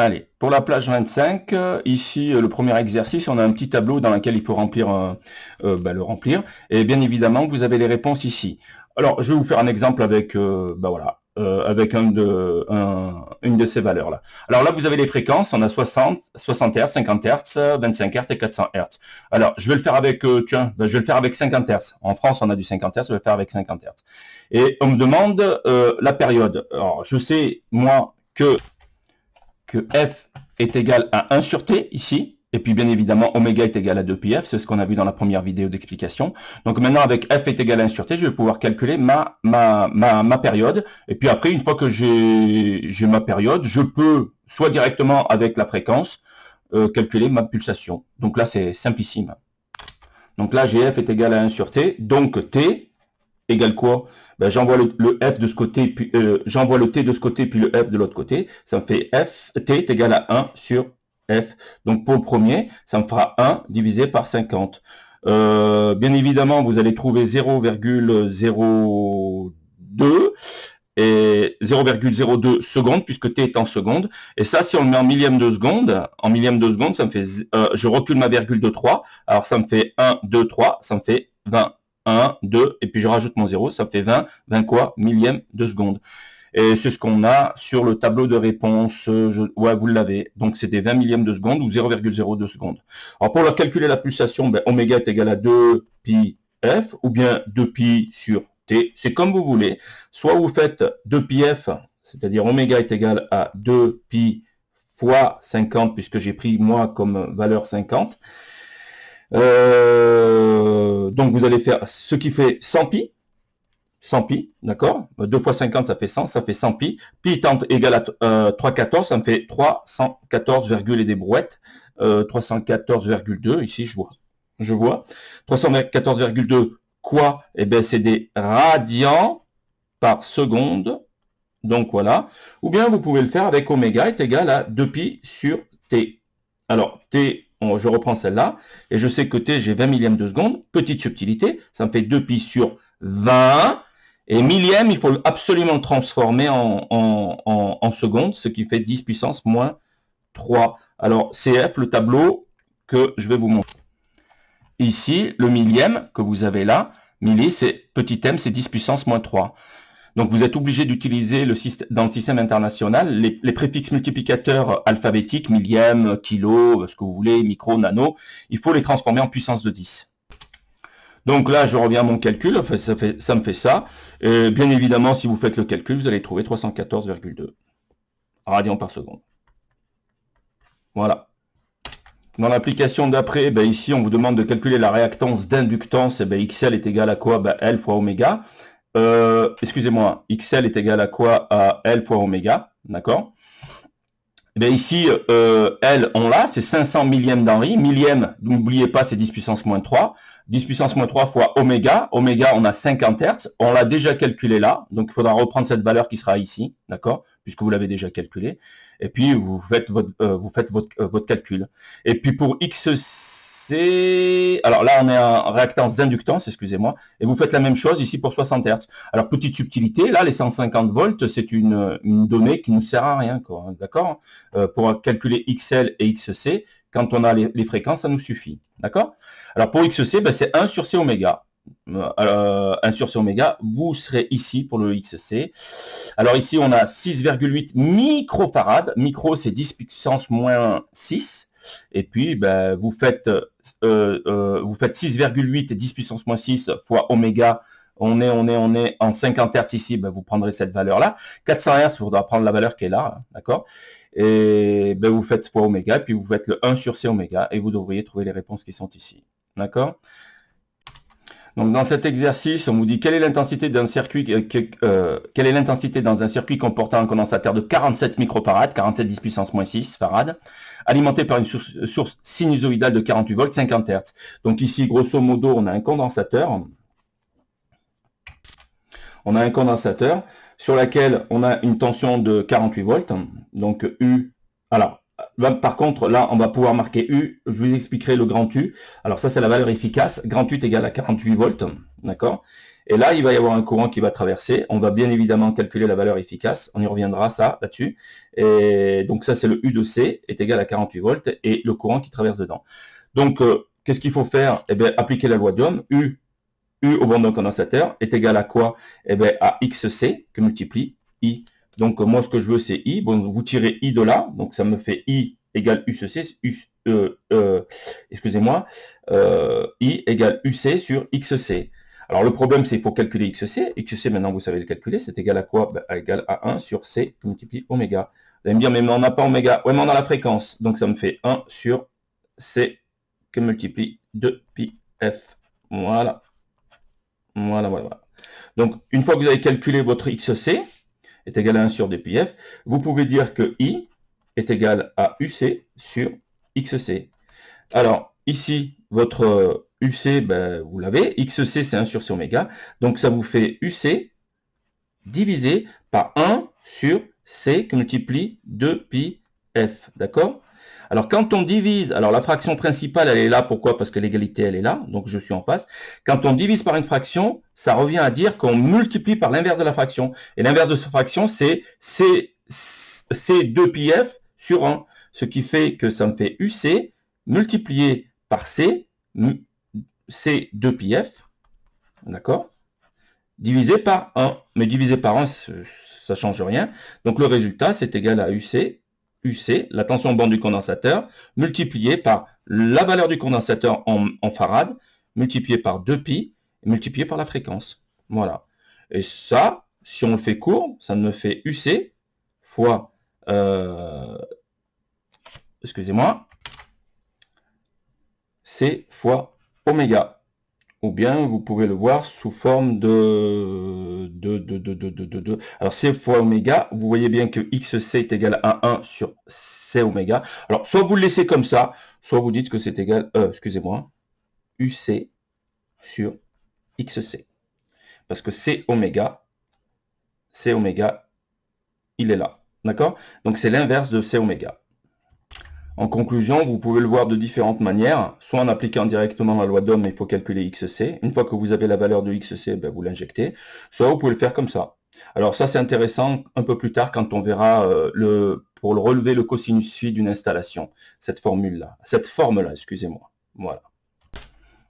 Allez, pour la plage 25, ici, le premier exercice, on a un petit tableau dans lequel il faut remplir, le remplir. Et bien évidemment, vous avez les réponses ici. Alors, je vais vous faire un exemple avec, voilà, avec une de ces valeurs-là. Alors là, vous avez les fréquences, on a 60 Hz, 50 Hz, 25 Hz et 400 Hz. Alors, je vais le faire avec, je vais le faire avec 50 Hz. En France, on a du 50 Hz, je vais le faire avec 50 Hz. Et on me demande la période. Alors, je sais, moi, que f est égal à 1 sur t, ici, et puis bien évidemment, oméga est égal à 2πf, c'est ce qu'on a vu dans la première vidéo d'explication. Donc maintenant, avec f est égal à 1 sur t, je vais pouvoir calculer ma période, et puis après, une fois que j'ai ma période, je peux, soit directement avec la fréquence, calculer ma pulsation. Donc là, c'est simplissime. Donc là, f est égal à 1 sur t, donc t égale quoi? Ben, j'envoie le f de ce côté, puis j'envoie le t de ce côté, puis le f de l'autre côté. Ça me fait t est égal à 1 sur f. Donc pour le premier, ça me fera 1 divisé par 50. Bien évidemment, vous allez trouver 0,02 et 0,02 secondes, puisque t est en secondes. Et ça, si on le met en millième de seconde, ça me fait, je recule ma virgule de 3. Alors ça me fait 1, 2, 3, ça me fait 20. 1, 2, et puis je rajoute mon 0, ça fait 20, 20 quoi? Millième de seconde. Et c'est ce qu'on a sur le tableau de réponse, ouais, vous l'avez. Donc c'est des 20 millièmes de seconde ou 0,02 secondes. Alors pour calculer la pulsation, ben, oméga est égal à 2 pi f, ou bien 2 pi sur t, c'est comme vous voulez. Soit vous faites 2 pi f, c'est-à-dire oméga est égal à 2 pi fois 50, puisque j'ai pris moi comme valeur 50. Donc vous allez faire ce qui fait 100 pi, d'accord, 2 fois 50 ça fait 100, ça fait 100 pi, pi étant égal à 314, ça me fait 314, et des brouettes, 314,2, ici je vois, 314,2 quoi? Eh bien c'est des radians par seconde, donc voilà, ou bien vous pouvez le faire avec oméga est égal à 2 pi sur t. Alors t, je reprends celle-là, et je sais que t, j'ai 20 millièmes de seconde, petite subtilité, ça me fait 2 pi sur 20, et millième, il faut absolument le transformer en secondes, ce qui fait 10 puissance moins 3. Alors, CF, le tableau que je vais vous montrer. Ici, le millième que vous avez là, milli, c'est petit m, c'est 10 puissance moins 3. Donc vous êtes obligé d'utiliser dans le système international les préfixes multiplicateurs alphabétiques, millième, kilo, ce que vous voulez, micro, nano, il faut les transformer en puissance de 10. Donc là, je reviens à mon calcul, enfin, ça me fait ça. Et bien évidemment, si vous faites le calcul, vous allez trouver 314,2 radians par seconde. Voilà. Dans l'application d'après, ben ici, on vous demande de calculer la réactance d'inductance. Ben, XL est égal à quoi? Ben, L fois oméga. Excusez-moi, XL est égal à quoi? À L fois oméga, d'accord? Ben ici, L, on l'a, c'est 500 millièmes d'Henri. Millième, n'oubliez pas, c'est 10 puissance moins 3. 10 puissance moins 3 fois oméga. Oméga, on a 50 Hz. On l'a déjà calculé là, donc il faudra reprendre cette valeur qui sera ici, d'accord? Puisque vous l'avez déjà calculé. Et puis, vous faites votre calcul. Et puis, pour XC, alors là, on est en réactance d'inductance, excusez-moi, et vous faites la même chose ici pour 60 Hz. Alors, petite subtilité, là, les 150 volts, c'est une donnée qui ne sert à rien, quoi, hein, d'accord? Pour calculer XL et XC, quand on a les fréquences, ça nous suffit, d'accord? Alors, pour XC, ben, c'est 1 sur C oméga. 1 sur C oméga, vous serez ici pour le XC. Alors ici, on a 6,8 microfarad. Micro, c'est 10 puissance moins 6. Et puis, ben, vous faites 6,8 et 10 puissance moins 6 fois oméga. On est en 50 Hz ici, ben, vous prendrez cette valeur-là. 400 Hz, il faudra prendre la valeur qui est là, d'accord? Et ben, vous faites fois oméga, puis vous faites le 1 sur C oméga, et vous devriez trouver les réponses qui sont ici. D'accord? Donc dans cet exercice, on vous dit quelle est l'intensité d'un circuit dans un circuit comportant un condensateur de 47 microfarad, 47 10 puissance moins 6 farad, alimenté par une source sinusoïdale de 48 volts, 50 Hz. Donc ici, grosso modo, on a un condensateur. On a un condensateur sur lequel on a une tension de 48 volts. Donc U. Alors, là, par contre, là, on va pouvoir marquer U. Je vous expliquerai le grand U. Alors ça, c'est la valeur efficace. Grand U est égal à 48 volts. D'accord? Et là, il va y avoir un courant qui va traverser. On va bien évidemment calculer la valeur efficace. On y reviendra, ça, là-dessus. Et donc, ça, c'est le U de C est égal à 48 volts et le courant qui traverse dedans. Donc, qu'est-ce qu'il faut faire? Eh bien, appliquer la loi d'Ohm. U au bord d'un condensateur est égal à quoi? Eh bien, à XC que multiplie I. Donc, moi, ce que je veux, c'est I. Bon, vous tirez I de là. Donc, ça me fait I égale UC, excusez-moi, I égale UC sur XC. Alors, le problème, c'est qu'il faut calculer XC. XC, maintenant, vous savez le calculer. C'est égal à quoi? Ben, égal à 1 sur C qui multiplie oméga. Vous allez me dire, mais on n'a pas oméga. Ouais, mais on a la fréquence. Donc, ça me fait 1 sur C qui multiplie 2πf. Voilà. Voilà. Donc, une fois que vous avez calculé votre XC, est égal à 1 sur 2πf, vous pouvez dire que I est égal à UC sur XC. Alors, ici, votre UC, ben, vous l'avez. XC, c'est 1 sur C oméga. Donc, ça vous fait UC divisé par 1 sur C qui multiplie 2πf. D'accord? Alors, quand on divise, alors la fraction principale, elle est là. Pourquoi? Parce que l'égalité, elle est là. Donc, je suis en face. Quand on divise par une fraction, ça revient à dire qu'on multiplie par l'inverse de la fraction. Et l'inverse de cette fraction, c'est C2πf sur 1. Ce qui fait que ça me fait UC multiplié par C2πf. D'accord? Divisé par 1. Mais divisé par 1, ça ne change rien. Donc, le résultat, c'est égal à UC, la tension bande du condensateur, multiplié par la valeur du condensateur en farad, multiplié par 2π, et multiplié par la fréquence. Voilà. Et ça, si on le fait court, ça me fait UC fois, excusez-moi, C fois oméga. Ou bien vous pouvez le voir sous forme alors C fois oméga, vous voyez bien que XC est égal à 1 sur C oméga. Alors soit vous le laissez comme ça, soit vous dites que c'est égal, excusez-moi, UC sur XC. Parce que C oméga, il est là. D'accord? Donc c'est l'inverse de C oméga. En conclusion, vous pouvez le voir de différentes manières, soit en appliquant directement la loi d'Ohm, il faut calculer XC. Une fois que vous avez la valeur de XC, ben vous l'injectez. Soit vous pouvez le faire comme ça. Alors ça, c'est intéressant un peu plus tard quand on verra pour le relever le cosinus phi d'une installation. Cette formule-là. Cette forme-là, excusez-moi. Voilà.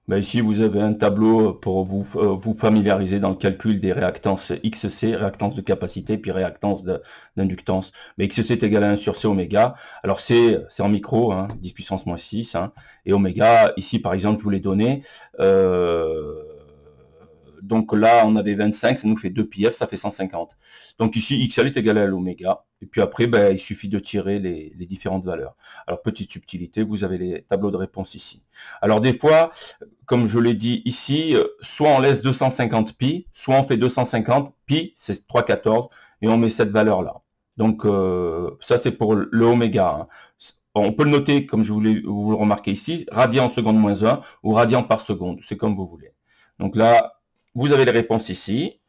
Ben ici, vous avez un tableau pour vous familiariser dans le calcul des réactances XC, réactance de capacité, puis réactance d'inductance. Mais XC est égal à 1 sur C oméga. Alors c'est en micro, hein, 10 puissance moins 6. Hein, et oméga, ici par exemple, je vous l'ai donné. Donc là, on avait 25, ça nous fait 2πf, ça fait 150. Donc ici, XL est égal à l'oméga. Et puis après, ben, il suffit de tirer les différentes valeurs. Alors, petite subtilité, vous avez les tableaux de réponse ici. Alors des fois, comme je l'ai dit ici, soit on laisse 250 pi, soit on fait 250 pi, c'est 3,14, et on met cette valeur-là. Donc ça, c'est pour le oméga. Hein. On peut le noter, comme vous le remarquez ici, radian seconde moins 1, ou radian par seconde, c'est comme vous voulez. Donc là, vous avez les réponses ici.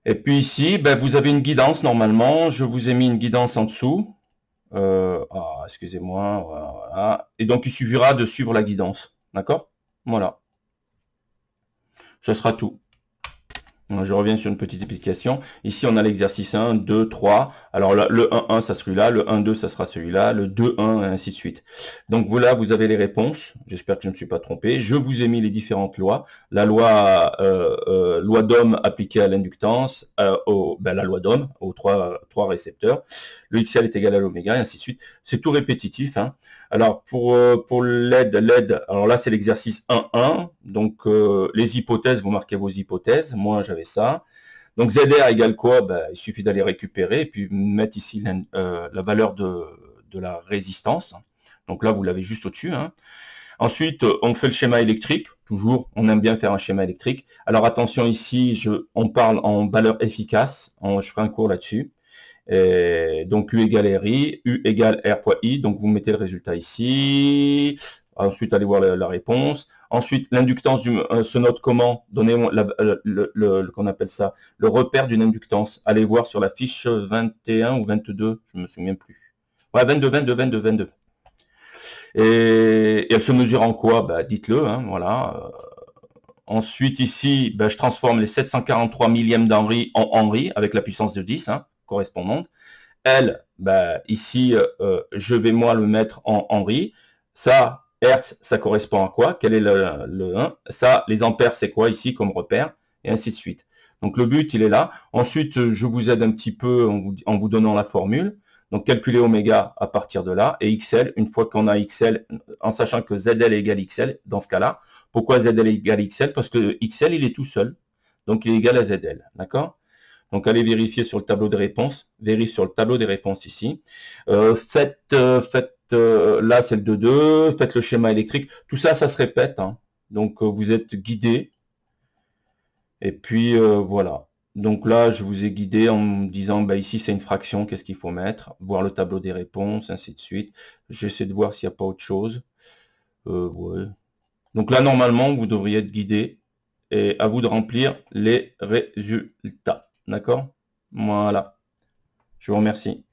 Et puis ici, ben, vous avez une guidance normalement. Je vous ai mis une guidance en dessous. Excusez-moi. Voilà. Et donc, il suffira de suivre la guidance. D'accord? Voilà. Ce sera tout. Je reviens sur une petite application. Ici, on a l'exercice 1, 2, 3. Alors, le 1, 1, ça sera celui-là. Le 1, 2, ça sera celui-là. Le 2, 1, et ainsi de suite. Donc, voilà, vous avez les réponses. J'espère que je ne me suis pas trompé. Je vous ai mis les différentes lois. La loi d'Ohm appliquée à l'inductance, la loi d'Ohm aux trois récepteurs. Le XL est égal à l'oméga, et ainsi de suite. C'est tout répétitif. Hein. Alors, pour l'aide, alors là, c'est l'exercice 1.1. Donc, les hypothèses, vous marquez vos hypothèses. Moi, j'avais ça. Donc, ZR égale quoi? Ben, il suffit d'aller récupérer et puis mettre ici la valeur de la résistance. Donc là, vous l'avez juste au-dessus. Hein. Ensuite, on fait le schéma électrique. Toujours, on aime bien faire un schéma électrique. Alors, attention ici, on parle en valeur efficace. Je ferai un cours là-dessus. Donc U égale RI, U égale R fois I, donc vous mettez le résultat ici, ensuite allez voir la réponse, ensuite l'inductance se note comment, donnez qu'on appelle ça, le repère d'une inductance, allez voir sur la fiche 21 ou 22, je me souviens plus, ouais 22, et elle se mesure en quoi, bah, dites-le, hein, voilà, 1 Ensuite, ici, ben, je transforme les 743 millièmes d'Henri en Henri avec la puissance de 10, hein, correspondante. L, ben, ici, je vais moi le mettre en Henri. Ça, Hertz, ça correspond à quoi? Quel est le 1? Ça, les ampères, c'est quoi ici comme repère? Et ainsi de suite. Donc le but, il est là. Ensuite, je vous aide un petit peu en vous donnant la formule. Donc calculer oméga à partir de là. Et XL, une fois qu'on a XL, en sachant que ZL égale XL, dans ce cas-là. Pourquoi ZL égale XL? Parce que XL, il est tout seul. Donc il est égal à ZL. D'accord? Donc, allez vérifier sur le tableau des réponses. Vérifiez sur le tableau des réponses ici. Faites, là, c'est le 2-2. Faites le schéma électrique. Tout ça, ça se répète. Hein. Donc, vous êtes guidé. Et puis, voilà. Donc là, je vous ai guidé en me disant, bah, ici, c'est une fraction. Qu'est-ce qu'il faut mettre? Voir le tableau des réponses, ainsi de suite. J'essaie de voir s'il n'y a pas autre chose. Ouais. Donc là, normalement, vous devriez être guidé. Et à vous de remplir les résultats. D'accord? Voilà. Je vous remercie.